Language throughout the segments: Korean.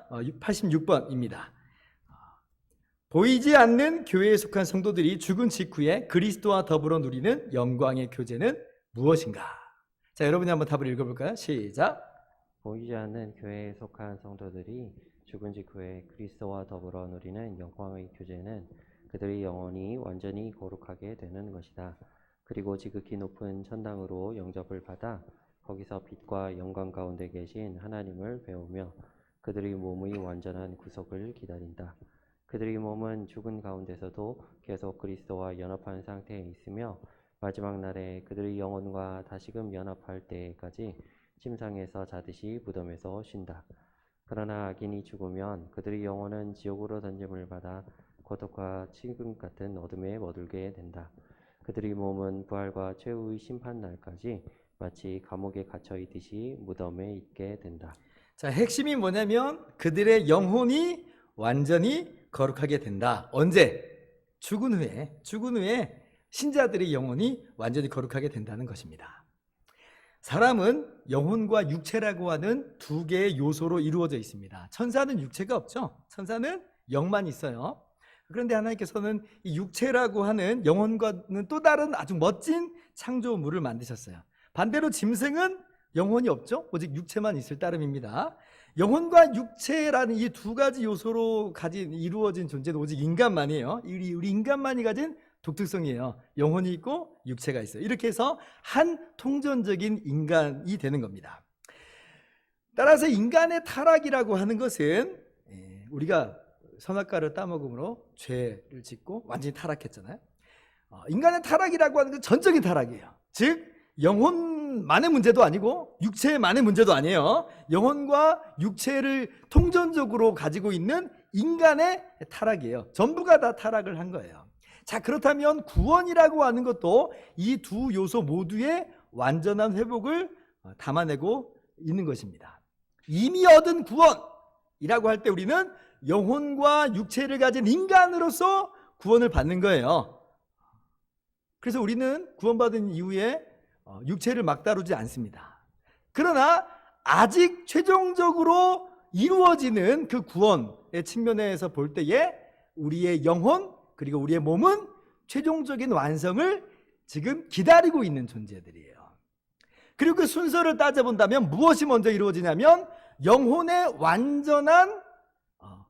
86번입니다. 보이지 않는 교회에 속한 성도들이 죽은 직후에 그리스도와 더불어 누리는 영광의 교제는 무엇인가? 자, 여러분이 한번 답을 읽어볼까요? 시작. 보이지 않는 교회에 속한 성도들이 죽은 직후에 그리스도와 더불어 누리는 영광의 교제는 그들의 영혼이 완전히 거룩하게 되는 것이다. 그리고 지극히 높은 천당으로 영접을 받아 거기서 빛과 영광 가운데 계신 하나님을 배우며 그들의 몸의 완전한 구속을 기다린다. 그들의 몸은 죽은 가운데서도 계속 그리스도와 연합한 상태에 있으며 마지막 날에 그들의 영혼과 다시금 연합할 때까지 침상에서 자듯이 무덤에서 쉰다. 그러나 악인이 죽으면 그들의 영혼은 지옥으로 던짐을 받아 고독과 지금 같은 어둠에 머들게 된다. 그들의 몸은 부활과 최후의 심판 날까지 마치 감옥에 갇혀 있듯이 무덤에 있게 된다. 자, 핵심이 뭐냐면 그들의 영혼이 완전히 거룩하게 된다. 언제? 죽은 후에 신자들의 영혼이 완전히 거룩하게 된다는 것입니다. 사람은 영혼과 육체라고 하는 두 개의 요소로 이루어져 있습니다. 천사는 육체가 없죠. 천사는 영만 있어요. 그런데 하나님께서는 이 육체라고 하는 영혼과는 또 다른 아주 멋진 창조물을 만드셨어요. 반대로 짐승은 영혼이 없죠. 오직 육체만 있을 따름입니다. 영혼과 육체라는 이 두 가지 요소로 이루어진 존재는 오직 인간만이에요. 우리 인간만이 가진 독특성이에요. 영혼이 있고 육체가 있어요. 이렇게 해서 한 통전적인 인간이 되는 겁니다. 따라서 인간의 타락이라고 하는 것은 우리가 선악과를 따먹음으로 죄를 짓고 완전히 타락했잖아요. 인간의 타락이라고 하는 건 전적인 타락이에요. 즉 영혼만의 문제도 아니고 육체만의 문제도 아니에요. 영혼과 육체를 통전적으로 가지고 있는 인간의 타락이에요. 전부가 다 타락을 한 거예요. 자, 그렇다면 구원이라고 하는 것도 이 두 요소 모두의 완전한 회복을 담아내고 있는 것입니다. 이미 얻은 구원이라고 할 때 우리는 영혼과 육체를 가진 인간으로서 구원을 받는 거예요. 그래서 우리는 구원받은 이후에 육체를 막 다루지 않습니다. 그러나 아직 최종적으로 이루어지는 그 구원의 측면에서 볼 때에 우리의 영혼 그리고 우리의 몸은 최종적인 완성을 지금 기다리고 있는 존재들이에요. 그리고 그 순서를 따져본다면 무엇이 먼저 이루어지냐면 영혼의 완전한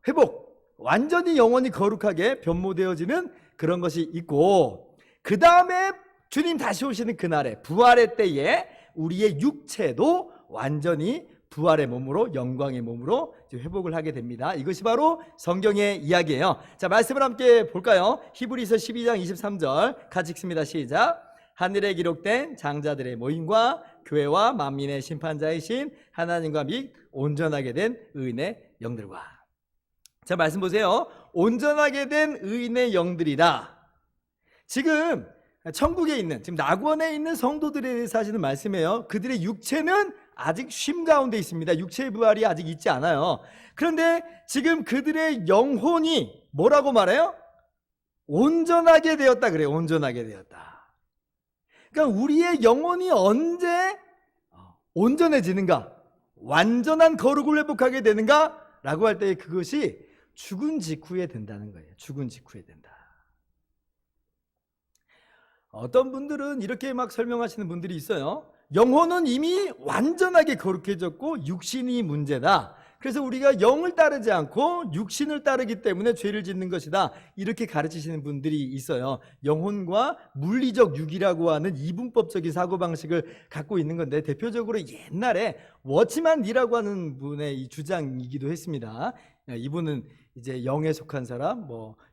회복, 완전히 영혼이 거룩하게 변모되어지는 그런 것이 있고, 그 다음에 주님 다시 오시는 그날에 부활의 때에 우리의 육체도 완전히 부활의 몸으로, 영광의 몸으로 회복을 하게 됩니다. 이것이 바로 성경의 이야기예요. 자, 말씀을 함께 볼까요? 히브리서 12장 23절 같이 읽습니다. 시작. 하늘에 기록된 장자들의 모임과 교회와 만민의 심판자이신 하나님과 및 온전하게 된 의인의 영들과. 자, 말씀 보세요. 온전하게 된 의인의 영들이라. 지금 천국에 있는, 지금 낙원에 있는 성도들에 대해서 하시는 말씀이에요. 그들의 육체는 아직 쉼 가운데 있습니다. 육체의 부활이 아직 있지 않아요. 그런데 지금 그들의 영혼이 뭐라고 말해요? 온전하게 되었다 그래요. 온전하게 되었다. 그러니까 우리의 영혼이 언제 온전해지는가? 완전한 거룩을 회복하게 되는가? 라고 할 때 그것이 죽은 직후에 된다는 거예요. 죽은 직후에 된다. 어떤 분들은 이렇게 막 설명하시는 분들이 있어요. 영혼은 이미 완전하게 거룩해졌고 육신이 문제다. 그래서 우리가 영을 따르지 않고 육신을 따르기 때문에 죄를 짓는 것이다. 이렇게 가르치시는 분들이 있어요. 영혼과 물리적 육이라고 하는 이분법적인 사고방식을 갖고 있는 건데, 대표적으로 옛날에 워치만 리라고 하는 분의 이 주장이기도 했습니다. 이분은 이제 영에 속한 사람,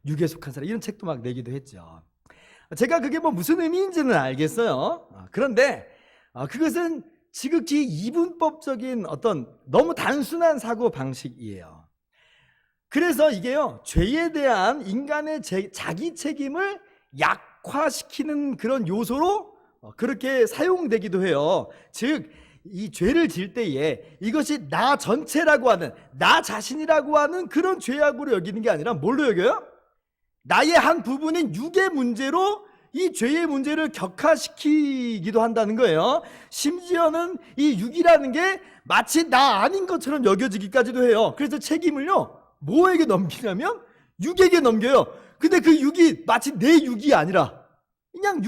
육에 속한 사람, 이런 책도 막 내기도 했죠. 제가 그게 무슨 의미인지는 알겠어요. 그런데 그것은 지극히 이분법적인 어떤 너무 단순한 사고 방식이에요. 그래서 이게요, 죄에 대한 인간의 자기 책임을 약화시키는 그런 요소로 그렇게 사용되기도 해요. 즉, 이 죄를 지을 때에 이것이 나 전체라고 하는, 나 자신이라고 하는 그런 죄악으로 여기는 게 아니라 뭘로 여겨요? 나의 한 부분인 육의 문제로 이 죄의 문제를 격화시키기도 한다는 거예요. 심지어는 이 육이라는 게 마치 나 아닌 것처럼 여겨지기까지도 해요. 그래서 책임을요, 뭐에게 넘기냐면 육에게 넘겨요. 근데 그 육이 마치 내 육이 아니라 그냥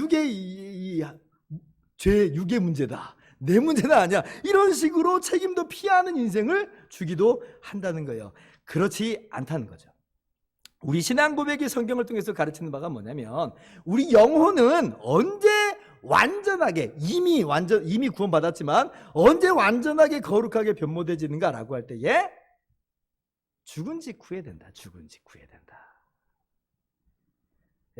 죄 육의 문제다, 내 문제는 아니야, 이런 식으로 책임도 피하는 인생을 주기도 한다는 거예요. 그렇지 않다는 거죠. 우리 신앙 고백이 성경을 통해서 가르치는 바가 뭐냐면, 우리 영혼은 언제 완전하게, 이미 구원받았지만 언제 완전하게 거룩하게 변모되지는가라고 할 때에 죽은 직후에 된다. 죽은 직후에 된다.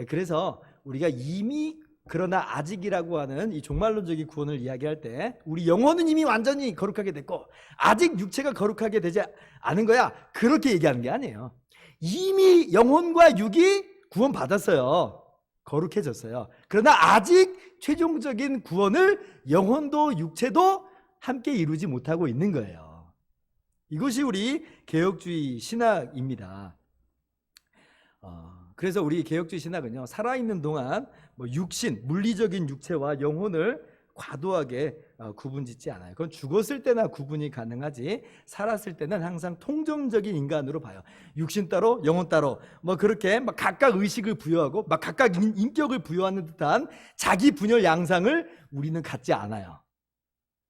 그래서 우리가 이미 그러나 아직이라고 하는 이 종말론적인 구원을 이야기할 때, 우리 영혼은 이미 완전히 거룩하게 됐고 아직 육체가 거룩하게 되지 않은 거야, 그렇게 얘기하는 게 아니에요. 이미 영혼과 육이 구원받았어요. 거룩해졌어요. 그러나 아직 최종적인 구원을 영혼도 육체도 함께 이루지 못하고 있는 거예요. 이것이 우리 개혁주의 신학입니다. 그래서 우리 개혁주의 신학은요, 살아있는 동안 육신, 물리적인 육체와 영혼을 과도하게 구분짓지 않아요. 그건 죽었을 때나 구분이 가능하지, 살았을 때는 항상 통정적인 인간으로 봐요. 육신 따로 영혼 따로 그렇게 각각 의식을 부여하고 각각 인격을 부여하는 듯한 자기 분열 양상을 우리는 갖지 않아요.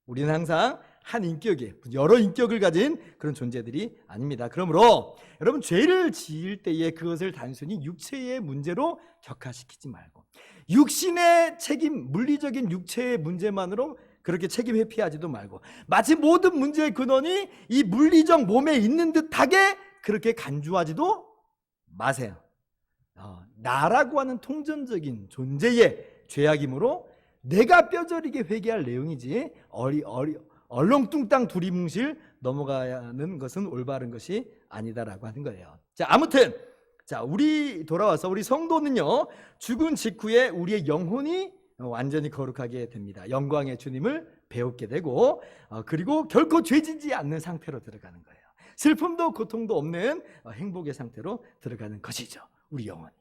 우리는 항상 한 인격에 여러 인격을 가진 그런 존재들이 아닙니다. 그러므로 여러분, 죄를 지을 때에 그것을 단순히 육체의 문제로 격화시키지 말고, 육신의 책임, 물리적인 육체의 문제만으로 그렇게 책임 회피하지도 말고, 마치 모든 문제의 근원이 이 물리적 몸에 있는 듯하게 그렇게 간주하지도 마세요. 나라고 하는 통전적인 존재의 죄악이므로 내가 뼈저리게 회개할 내용이지 얼렁뚱땅 두리뭉실 넘어가는 것은 올바른 것이 아니다라고 하는 거예요. 자, 아무튼 우리 돌아와서 우리 성도는요, 죽은 직후에 우리의 영혼이 완전히 거룩하게 됩니다. 영광의 주님을 배우게 되고, 그리고 결코 죄지지 않는 상태로 들어가는 거예요. 슬픔도 고통도 없는 행복의 상태로 들어가는 것이죠, 우리 영혼이.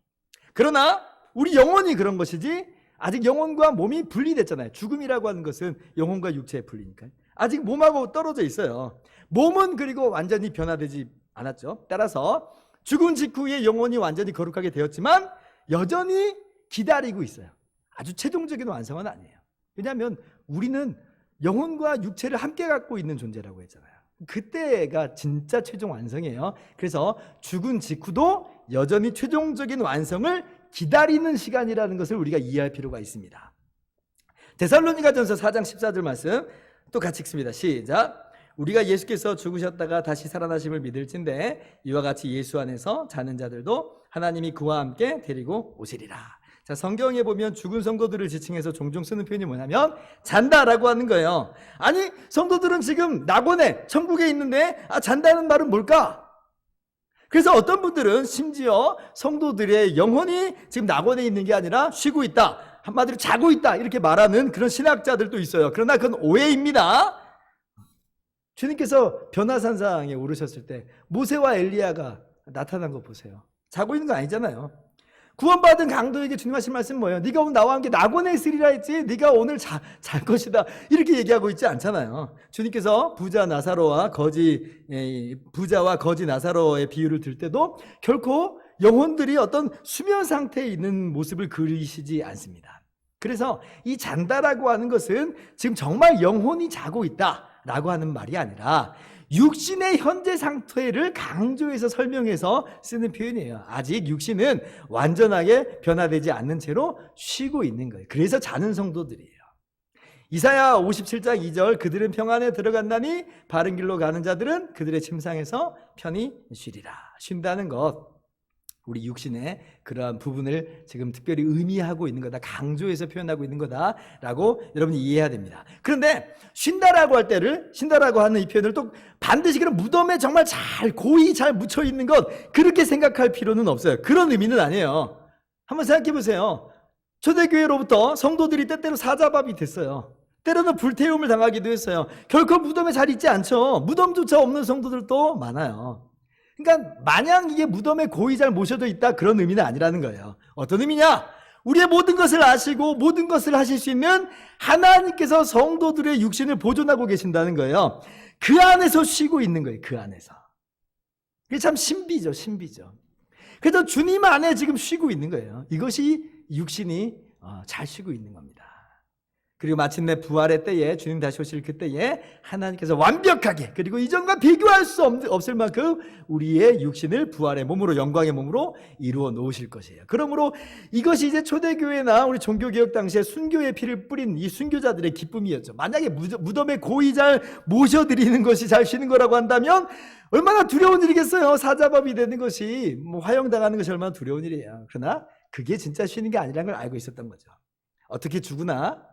그러나 우리 영혼이 그런 것이지, 아직 영혼과 몸이 분리됐잖아요. 죽음이라고 하는 것은 영혼과 육체의 분리니까요. 아직 몸하고 떨어져 있어요. 몸은 그리고 완전히 변화되지 않았죠. 따라서 죽은 직후에 영혼이 완전히 거룩하게 되었지만 여전히 기다리고 있어요. 아주 최종적인 완성은 아니에요. 왜냐하면 우리는 영혼과 육체를 함께 갖고 있는 존재라고 했잖아요. 그때가 진짜 최종 완성이에요. 그래서 죽은 직후도 여전히 최종적인 완성을 기다리는 시간이라는 것을 우리가 이해할 필요가 있습니다. 데살로니가전서 4장 14절 말씀 또 같이 읽습니다. 시작. 우리가 예수께서 죽으셨다가 다시 살아나심을 믿을진데 이와 같이 예수 안에서 자는 자들도 하나님이 그와 함께 데리고 오시리라. 자, 성경에 보면 죽은 성도들을 지칭해서 종종 쓰는 표현이 뭐냐면 잔다라고 하는 거예요. 아니, 성도들은 지금 낙원에 천국에 있는데 잔다는 말은 뭘까? 그래서 어떤 분들은 심지어 성도들의 영혼이 지금 낙원에 있는 게 아니라 쉬고 있다, 한마디로 자고 있다, 이렇게 말하는 그런 신학자들도 있어요. 그러나 그건 오해입니다. 주님께서 변화산상에 오르셨을 때 모세와 엘리야가 나타난 거 보세요. 자고 있는 거 아니잖아요. 구원받은 강도에게 주님 하신 말씀은 뭐예요? 네가 오늘 나와 함께 낙원에 있으리라 했지, 네가 오늘 잘 것이다, 이렇게 얘기하고 있지 않잖아요. 주님께서 부자와 거지 나사로의 비유를 들 때도 결코 영혼들이 어떤 수면 상태에 있는 모습을 그리시지 않습니다. 그래서 이 잔다라고 하는 것은 지금 정말 영혼이 자고 있다라고 하는 말이 아니라 육신의 현재 상태를 강조해서 설명해서 쓰는 표현이에요. 아직 육신은 완전하게 변화되지 않는 채로 쉬고 있는 거예요. 그래서 자는 성도들이에요. 이사야 57장 2절, 그들은 평안에 들어간다니 바른 길로 가는 자들은 그들의 침상에서 편히 쉬리라. 쉰다는 것, 우리 육신의 그러한 부분을 지금 특별히 의미하고 있는 거다, 강조해서 표현하고 있는 거다라고 여러분이 이해해야 됩니다. 그런데 쉰다라고 하는 이 표현을 또 반드시 그런 무덤에 정말 고이 잘 묻혀 있는 것, 그렇게 생각할 필요는 없어요. 그런 의미는 아니에요. 한번 생각해 보세요. 초대교회로부터 성도들이 때때로 사자밥이 됐어요. 때로는 불태움을 당하기도 했어요. 결코 무덤에 잘 있지 않죠. 무덤조차 없는 성도들도 많아요. 그러니까 마냥 이게 무덤에 고이 잘 모셔져 있다, 그런 의미는 아니라는 거예요. 어떤 의미냐? 우리의 모든 것을 아시고 모든 것을 하실 수 있는 하나님께서 성도들의 육신을 보존하고 계신다는 거예요. 그 안에서 쉬고 있는 거예요. 그 안에서. 그게 참 신비죠. 신비죠. 그래서 주님 안에 지금 쉬고 있는 거예요. 이것이 육신이 잘 쉬고 있는 겁니다. 그리고 마침내 부활의 때에, 주님 다시 오실 그때에 하나님께서 완벽하게, 그리고 이전과 비교할 수 없을 만큼 우리의 육신을 부활의 몸으로, 영광의 몸으로 이루어 놓으실 것이에요. 그러므로 이것이 이제 초대교회나 우리 종교개혁 당시에 순교의 피를 뿌린 이 순교자들의 기쁨이었죠. 만약에 무덤에 고이 잘 모셔드리는 것이 잘 쉬는 거라고 한다면 얼마나 두려운 일이겠어요. 사자밥이 되는 것이, 화형당하는 것이 얼마나 두려운 일이에요. 그러나 그게 진짜 쉬는 게 아니라는 걸 알고 있었던 거죠. 어떻게 죽으나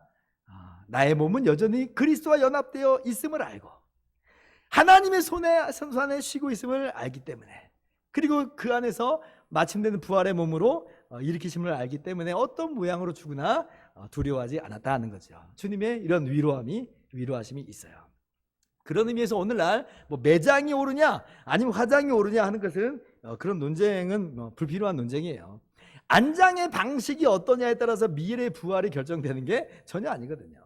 나의 몸은 여전히 그리스도와 연합되어 있음을 알고, 하나님의 손 안에 쉬고 있음을 알기 때문에, 그리고 그 안에서 마침내는 부활의 몸으로 일으키심을 알기 때문에 어떤 모양으로 죽으나 두려워하지 않았다는 거죠. 주님의 이런 위로하심이 있어요. 그런 의미에서 오늘날 매장이 오르냐 아니면 화장이 오르냐 하는 것은 그런 논쟁은 불필요한 논쟁이에요. 안장의 방식이 어떠냐에 따라서 미래의 부활이 결정되는 게 전혀 아니거든요.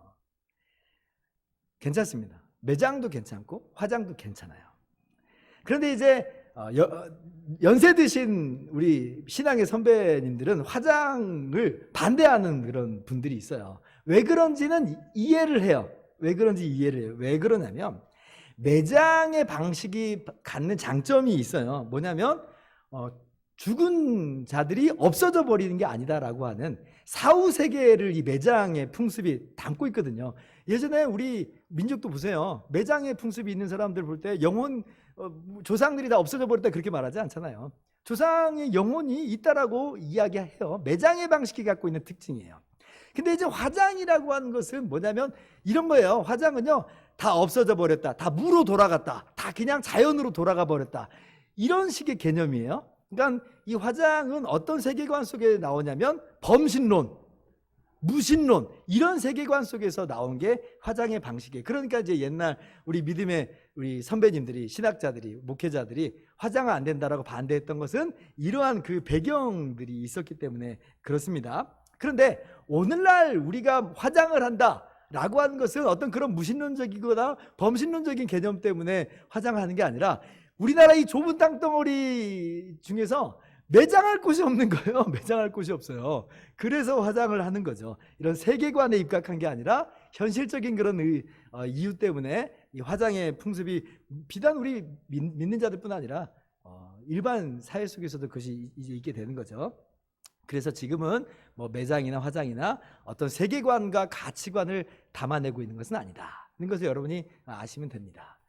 괜찮습니다. 매장도 괜찮고 화장도 괜찮아요. 그런데 이제 연세 드신 우리 신앙의 선배님들은 화장을 반대하는 그런 분들이 있어요. 왜 그런지는 이해를 해요. 왜 그러냐면 매장의 방식이 갖는 장점이 있어요. 뭐냐면 죽은 자들이 없어져 버리는 게 아니다라고 하는 사후 세계를 이 매장의 풍습이 담고 있거든요. 예전에 우리 민족도 보세요. 매장의 풍습이 있는 사람들 볼 때 조상들이 다 없어져 버렸다 그렇게 말하지 않잖아요. 조상의 영혼이 있다라고 이야기해요. 매장의 방식이 갖고 있는 특징이에요. 근데 이제 화장이라고 하는 것은 뭐냐면 이런 거예요. 화장은요, 다 없어져 버렸다, 다 무로 돌아갔다, 다 그냥 자연으로 돌아가 버렸다, 이런 식의 개념이에요. 그러니까 이 화장은 어떤 세계관 속에 나오냐면 범신론, 무신론, 이런 세계관 속에서 나온 게 화장의 방식이에요. 그러니까 이제 옛날 우리 믿음의 우리 선배님들이, 신학자들이, 목회자들이 화장은 안 된다라고 반대했던 것은 이러한 그 배경들이 있었기 때문에 그렇습니다. 그런데 오늘날 우리가 화장을 한다라고 하는 것은 어떤 그런 무신론적이거나 범신론적인 개념 때문에 화장을 하는 게 아니라 우리나라 이 좁은 땅덩어리 중에서 매장할 곳이 없는 거예요. 매장할 곳이 없어요. 그래서 화장을 하는 거죠. 이런 세계관에 입각한 게 아니라 현실적인 그런 이유 때문에 이 화장의 풍습이 비단 우리 믿는 자들뿐 아니라 일반 사회 속에서도 그것이 이제 있게 되는 거죠. 그래서 지금은 매장이나 화장이나 어떤 세계관과 가치관을 담아내고 있는 것은 아니다. 이런 것을 여러분이 아시면 됩니다.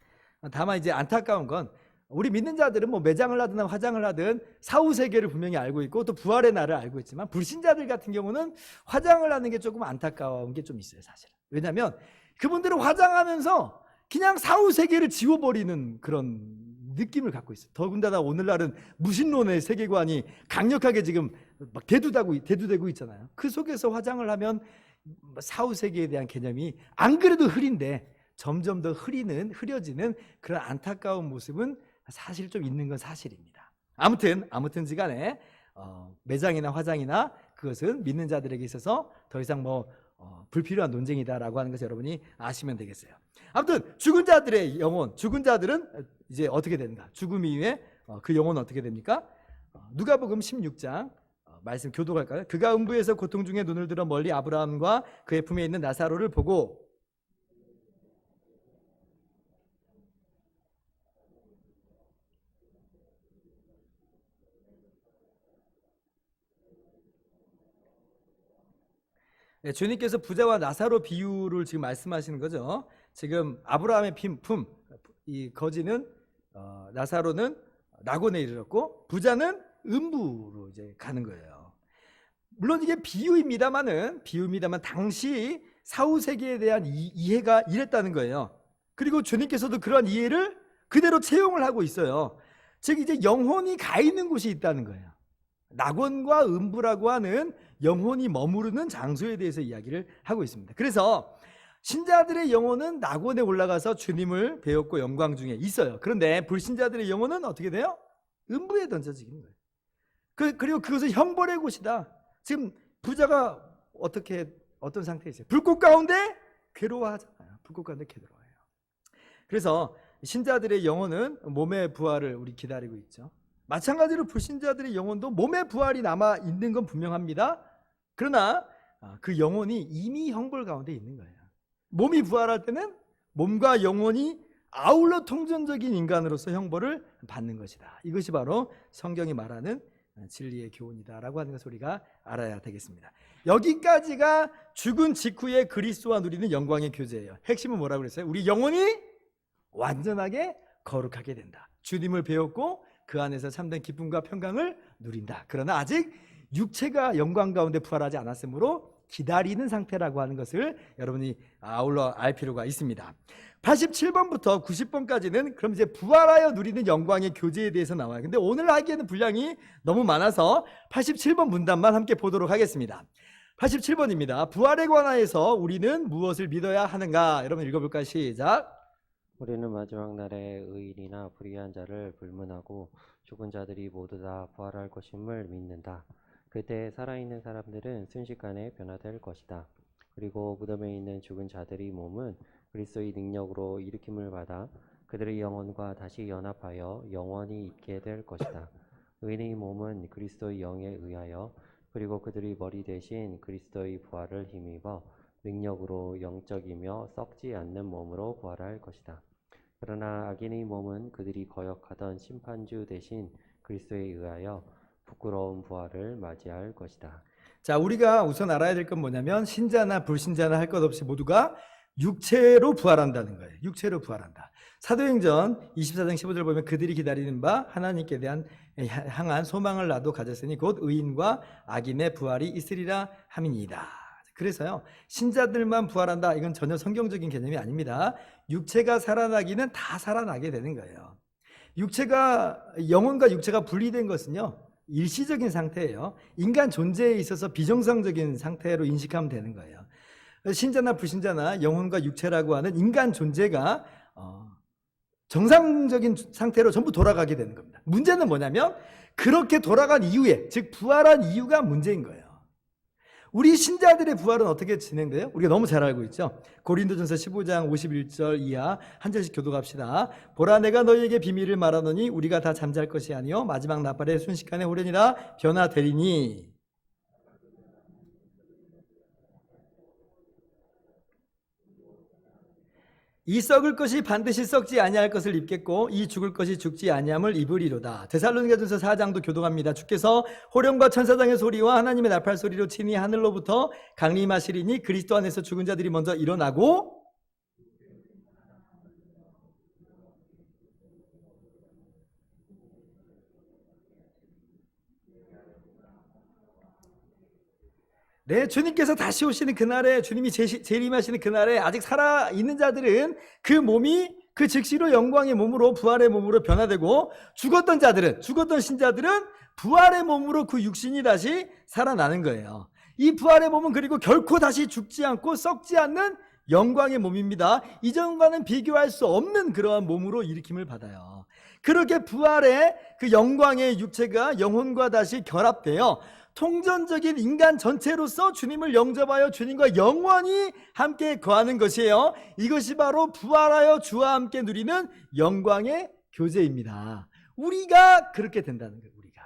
다만 이제 안타까운 건 우리 믿는 자들은 매장을 하든 화장을 하든 사후 세계를 분명히 알고 있고 또 부활의 날을 알고 있지만, 불신자들 같은 경우는 화장을 하는 게 조금 안타까운 게 좀 있어요, 사실. 왜냐하면 그분들은 화장하면서 그냥 사후 세계를 지워버리는 그런 느낌을 갖고 있어요. 더군다나 오늘날은 무신론의 세계관이 강력하게 지금 막 대두되고 있잖아요. 그 속에서 화장을 하면 사후 세계에 대한 개념이 안 그래도 흐린데 점점 더 흐려지는 그런 안타까운 모습은 사실 좀 있는 건 사실입니다. 아무튼지간에 매장이나 화장이나 그것은 믿는 자들에게 있어서 더 이상 불필요한 논쟁이다라고 하는 것을 여러분이 아시면 되겠어요. 아무튼 죽은 자들의 영혼, 죽은 자들은 이제 어떻게 되는가? 죽음 이후에 그 영혼은 어떻게 됩니까? 누가복음 16장 말씀 교독할까요? 그가 음부에서 고통 중에 눈을 들어 멀리 아브라함과 그의 품에 있는 나사로를 보고 주님께서 부자와 나사로 비유를 지금 말씀하시는 거죠. 지금 아브라함의 품, 이 거지는 나사로는 낙원에 이르렀고 부자는 음부로 이제 가는 거예요. 물론 이게 비유입니다만 당시 사후 세계에 대한 이해가 이랬다는 거예요. 그리고 주님께서도 그러한 이해를 그대로 채용을 하고 있어요. 즉 이제 영혼이 가 있는 곳이 있다는 거예요. 낙원과 음부라고 하는 영혼이 머무르는 장소에 대해서 이야기를 하고 있습니다. 그래서 신자들의 영혼은 낙원에 올라가서 주님을 배웠고 영광 중에 있어요. 그런데 불신자들의 영혼은 어떻게 돼요? 음부에 던져지는 거예요. 그리고 그것은 형벌의 곳이다. 지금 부자가 어떤 상태에 있어요? 불꽃 가운데 괴로워하잖아요. 불꽃 가운데 괴로워해요. 그래서 신자들의 영혼은 몸의 부활을 우리 기다리고 있죠. 마찬가지로 불신자들의 영혼도 몸의 부활이 남아 있는 건 분명합니다. 그러나 그 영혼이 이미 형벌 가운데 있는 거예요. 몸이 부활할 때는 몸과 영혼이 아울러 통전적인 인간으로서 형벌을 받는 것이다. 이것이 바로 성경이 말하는 진리의 교훈이다라고 하는 것을 우리가 알아야 되겠습니다. 여기까지가 죽은 직후에 그리스도와 누리는 영광의 교제예요. 핵심은 뭐라고 그랬어요? 우리 영혼이 완전하게 거룩하게 된다. 주님을 배웠고 그 안에서 참된 기쁨과 평강을 누린다. 그러나 아직 육체가 영광 가운데 부활하지 않았으므로 기다리는 상태라고 하는 것을 여러분이 아울러 알 필요가 있습니다. 87번부터 90번까지는 그럼 이제 부활하여 누리는 영광의 교제에 대해서 나와요. 근데 오늘 하기에는 분량이 너무 많아서 87번 문단만 함께 보도록 하겠습니다. 87번입니다. 부활에 관하여서 우리는 무엇을 믿어야 하는가? 여러분 읽어볼까요? 시작. 우리는 마지막 날에 의인이나 불의한 자를 불문하고 죽은 자들이 모두 다 부활할 것임을 믿는다. 그때 살아있는 사람들은 순식간에 변화될 것이다. 그리고 무덤에 있는 죽은 자들의 몸은 그리스도의 능력으로 일으킴을 받아 그들의 영혼과 다시 연합하여 영원히 있게 될 것이다. 의인의 몸은 그리스도의 영에 의하여 그리고 그들의 머리 대신 그리스도의 부활을 힘입어 능력으로 영적이며 썩지 않는 몸으로 부활할 것이다. 그러나 악인의 몸은 그들이 거역하던 심판주 대신 그리스도에 의하여 부끄러운 부활을 맞이할 것이다. 자, 우리가 우선 알아야 될 건 뭐냐면 신자나 불신자나 할 것 없이 모두가 육체로 부활한다는 거예요. 육체로 부활한다. 사도행전 24장 15절 보면 그들이 기다리는 바 하나님께 대한 향한 소망을 나도 가졌으니 곧 의인과 악인의 부활이 있으리라 함이니이다. 그래서요, 신자들만 부활한다, 이건 전혀 성경적인 개념이 아닙니다. 육체가 살아나기는 다 살아나게 되는 거예요. 영혼과 육체가 분리된 것은요, 일시적인 상태예요. 인간 존재에 있어서 비정상적인 상태로 인식하면 되는 거예요. 신자나 불신자나 영혼과 육체라고 하는 인간 존재가 정상적인 상태로 전부 돌아가게 되는 겁니다. 문제는 뭐냐면 그렇게 돌아간 이후에, 즉 부활한 이유가 문제인 거예요. 우리 신자들의 부활은 어떻게 진행돼요? 우리가 너무 잘 알고 있죠. 고린도전서 15장 51절 이하 한 절씩 교독합시다. 보라, 내가 너희에게 비밀을 말하노니 우리가 다 잠잘 것이 아니요 마지막 나팔에 순식간에 오려니라 변화되리니. 이 썩을 것이 반드시 썩지 아니할 것을 입겠고 이 죽을 것이 죽지 아니함을 입으리로다. 데살로니가전서 4장도 교독합니다. 주께서 호령과 천사장의 소리와 하나님의 나팔 소리로 친히 하늘로부터 강림하시리니 그리스도 안에서 죽은 자들이 먼저 일어나고 네, 주님께서 다시 오시는 그날에, 주님이 재림하시는 그날에 아직 살아있는 자들은 그 몸이 그 즉시로 영광의 몸으로, 부활의 몸으로 변화되고, 죽었던 신자들은 부활의 몸으로 그 육신이 다시 살아나는 거예요. 이 부활의 몸은 그리고 결코 다시 죽지 않고 썩지 않는 영광의 몸입니다. 이전과는 비교할 수 없는 그러한 몸으로 일으킴을 받아요. 그렇게 부활의 그 영광의 육체가 영혼과 다시 결합되어 통전적인 인간 전체로서 주님을 영접하여 주님과 영원히 함께 거하는 것이에요. 이것이 바로 부활하여 주와 함께 누리는 영광의 교제입니다. 우리가 그렇게 된다는 거예요. 우리가.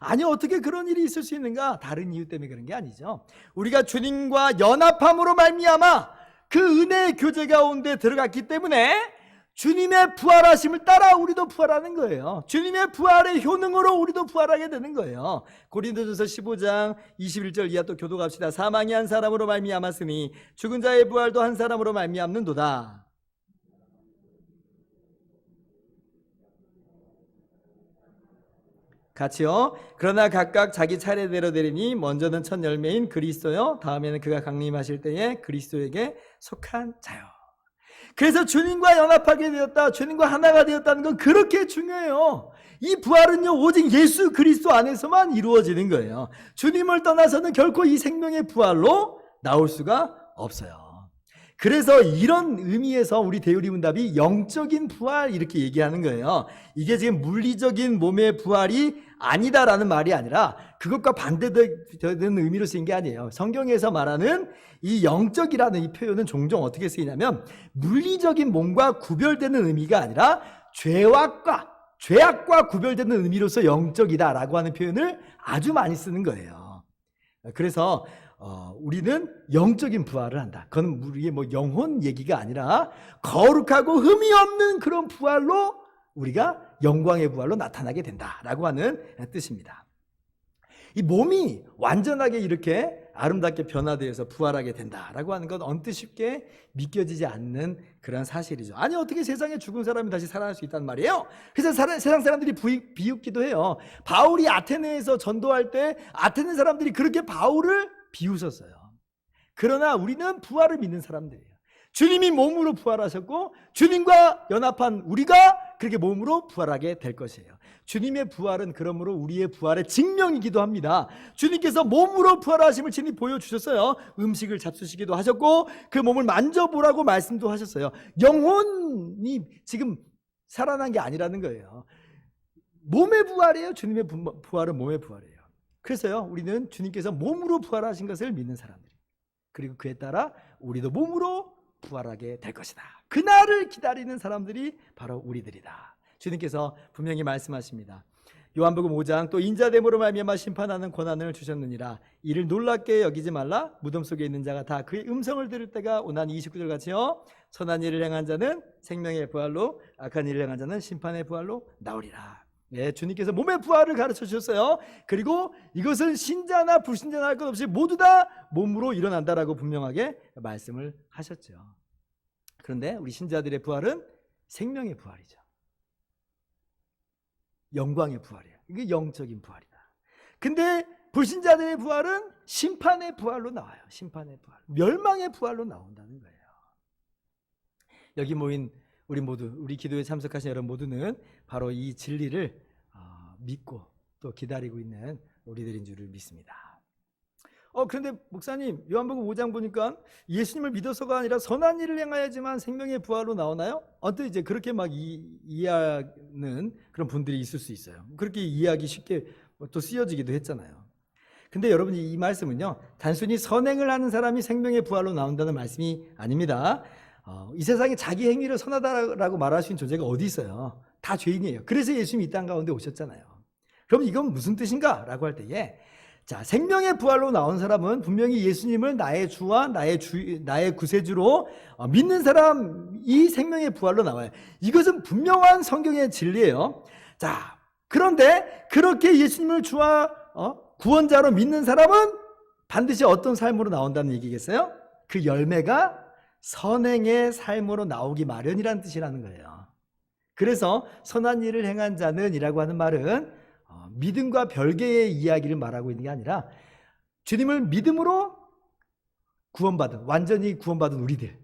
아니, 어떻게 그런 일이 있을 수 있는가? 다른 이유 때문에 그런 게 아니죠. 우리가 주님과 연합함으로 말미암아 그 은혜의 교제 가운데 들어갔기 때문에 주님의 부활하심을 따라 우리도 부활하는 거예요. 주님의 부활의 효능으로 우리도 부활하게 되는 거예요. 고린도전서 15장 21절 이하 또 교독합시다. 사망이 한 사람으로 말미암았으니 죽은 자의 부활도 한 사람으로 말미암는도다. 같이요. 그러나 각각 자기 차례대로 되리니 먼저는 첫 열매인 그리스도요, 다음에는 그가 강림하실 때에 그리스도에게 속한 자요. 그래서 주님과 연합하게 되었다, 주님과 하나가 되었다는 건 그렇게 중요해요. 이 부활은요, 오직 예수 그리스도 안에서만 이루어지는 거예요. 주님을 떠나서는 결코 이 생명의 부활로 나올 수가 없어요. 그래서 이런 의미에서 우리 대우리 문답이 영적인 부활 이렇게 얘기하는 거예요. 이게 지금 물리적인 몸의 부활이 아니다라는 말이 아니라 그것과 반대되는 의미로 쓰인 게 아니에요. 성경에서 말하는 이 영적이라는 이 표현은 종종 어떻게 쓰이냐면 물리적인 몸과 구별되는 의미가 아니라 죄악과 구별되는 의미로서 영적이다라고 하는 표현을 아주 많이 쓰는 거예요. 그래서 우리는 영적인 부활을 한다. 그건 우리의 뭐 영혼 얘기가 아니라 거룩하고 흠이 없는 그런 부활로 우리가 영광의 부활로 나타나게 된다라고 하는 뜻입니다. 이 몸이 완전하게 이렇게 아름답게 변화되어서 부활하게 된다라고 하는 건 언뜻 쉽게 믿겨지지 않는 그런 사실이죠. 아니 어떻게 세상에 죽은 사람이 다시 살아날 수 있단 말이에요. 그래서 세상 사람들이 비웃기도 해요. 바울이 아테네에서 전도할 때 아테네 사람들이 그렇게 바울을 비웃었어요. 그러나 우리는 부활을 믿는 사람들이에요. 주님이 몸으로 부활하셨고 주님과 연합한 우리가 그렇게 몸으로 부활하게 될 것이에요. 주님의 부활은 그러므로 우리의 부활의 증명이기도 합니다. 주님께서 몸으로 부활하심을 친히 보여주셨어요. 음식을 잡수시기도 하셨고 그 몸을 만져보라고 말씀도 하셨어요. 영혼이 지금 살아난 게 아니라는 거예요. 몸의 부활이에요. 주님의 부활은 몸의 부활이에요. 그래서요 우리는 주님께서 몸으로 부활하신 것을 믿는 사람들이에요. 그리고 그에 따라 우리도 몸으로 부활하게 될 것이다. 그날을 기다리는 사람들이 바로 우리들이다. 주님께서 분명히 말씀하십니다. 요한복음 5장 또 인자됨으로 말미암아 심판하는 권한을 주셨느니라. 이를 놀랍게 여기지 말라. 무덤 속에 있는 자가 다 그의 음성을 들을 때가 오나니. 29절 같이요. 선한 일을 행한 자는 생명의 부활로, 악한 일을 행한 자는 심판의 부활로 나오리라. 예, 주님께서 몸의 부활을 가르쳐 주셨어요. 그리고 이것은 신자나 불신자나 할 것 없이 모두 다 몸으로 일어난다라고 분명하게 말씀을 하셨죠. 그런데 우리 신자들의 부활은 생명의 부활이죠. 영광의 부활이에요. 이게 영적인 부활이다. 근데 불신자들의 부활은 심판의 부활로 나와요. 심판의 부활. 멸망의 부활로 나온다는 거예요. 여기 모인 우리 모두, 우리 기도에 참석하신 여러분 모두는 바로 이 진리를 믿고 또 기다리고 있는 우리들인 줄을 믿습니다. 그런데 목사님, 요한복음 5장 보니까 예수님을 믿어서가 아니라 선한 일을 행하야지만 생명의 부활로 나오나요? 또 이제 그렇게 막 이해하는 그런 분들이 있을 수 있어요. 그렇게 이해하기 쉽게 또 쓰여지기도 했잖아요. 근데 여러분 이 말씀은요, 단순히 선행을 하는 사람이 생명의 부활로 나온다는 말씀이 아닙니다. 이 세상에 자기 행위를 선하다라고 말할 수 있는 존재가 어디 있어요? 다 죄인이에요. 그래서 예수님이 이 땅 가운데 오셨잖아요. 그럼 이건 무슨 뜻인가? 라고 할 때에 자, 생명의 부활로 나온 사람은 분명히 예수님을 나의 주와 나의 구세주로 믿는 사람이 생명의 부활로 나와요. 이것은 분명한 성경의 진리예요. 자, 그런데 그렇게 예수님을 주와 구원자로 믿는 사람은 반드시 어떤 삶으로 나온다는 얘기겠어요? 그 열매가 선행의 삶으로 나오기 마련이라는 뜻이라는 거예요. 그래서 선한 일을 행한 자는 이라고 하는 말은 믿음과 별개의 이야기를 말하고 있는 게 아니라 주님을 믿음으로 구원받은, 완전히 구원받은 우리들,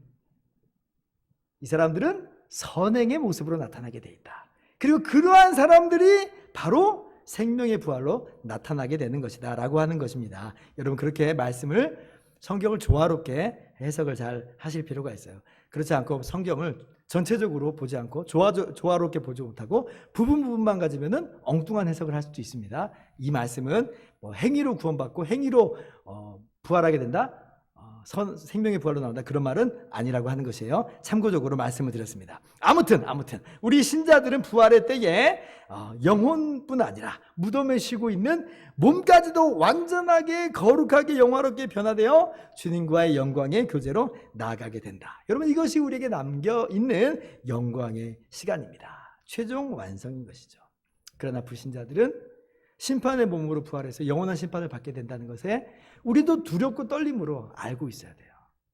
이 사람들은 선행의 모습으로 나타나게 돼 있다. 그리고 그러한 사람들이 바로 생명의 부활로 나타나게 되는 것이다 라고 하는 것입니다. 여러분 그렇게 성경을 조화롭게 해석을 잘 하실 필요가 있어요. 그렇지 않고 성경을 전체적으로 보지 않고 조화롭게 보지 못하고 부분만 가지면은 엉뚱한 해석을 할 수도 있습니다. 이 말씀은 행위로 구원받고 행위로 부활하게 된다, 생명의 부활로 나온다, 그런 말은 아니라고 하는 것이에요. 참고적으로 말씀을 드렸습니다. 아무튼 우리 신자들은 부활의 때에 영혼뿐 아니라 무덤에 쉬고 있는 몸까지도 완전하게 거룩하게 영화롭게 변화되어 주님과의 영광의 교제로 나아가게 된다. 여러분 이것이 우리에게 남겨있는 영광의 시간입니다. 최종 완성인 것이죠. 그러나 불신자들은 심판의 몸으로 부활해서 영원한 심판을 받게 된다는 것에 우리도 두렵고 떨림으로 알고 있어야 돼요.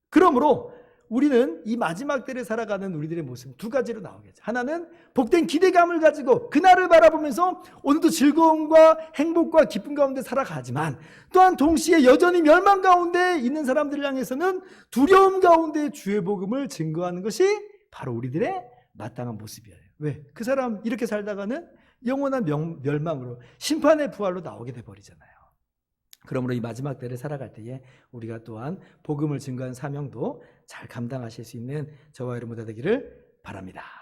그러므로 우리는 이 마지막 때를 살아가는 우리들의 모습 두 가지로 나오겠죠. 하나는 복된 기대감을 가지고 그날을 바라보면서 오늘도 즐거움과 행복과 기쁨 가운데 살아가지만 또한 동시에 여전히 멸망 가운데 있는 사람들을 향해서는 두려움 가운데 주의 복음을 증거하는 것이 바로 우리들의 마땅한 모습이에요. 왜? 그 사람 이렇게 살다가는 영원한 멸망으로 심판의 부활로 나오게 돼버리잖아요. 그러므로 이 마지막 때를 살아갈 때에 우리가 또한 복음을 증거하는 사명도 잘 감당하실 수 있는 저와 여러분 되기를 바랍니다.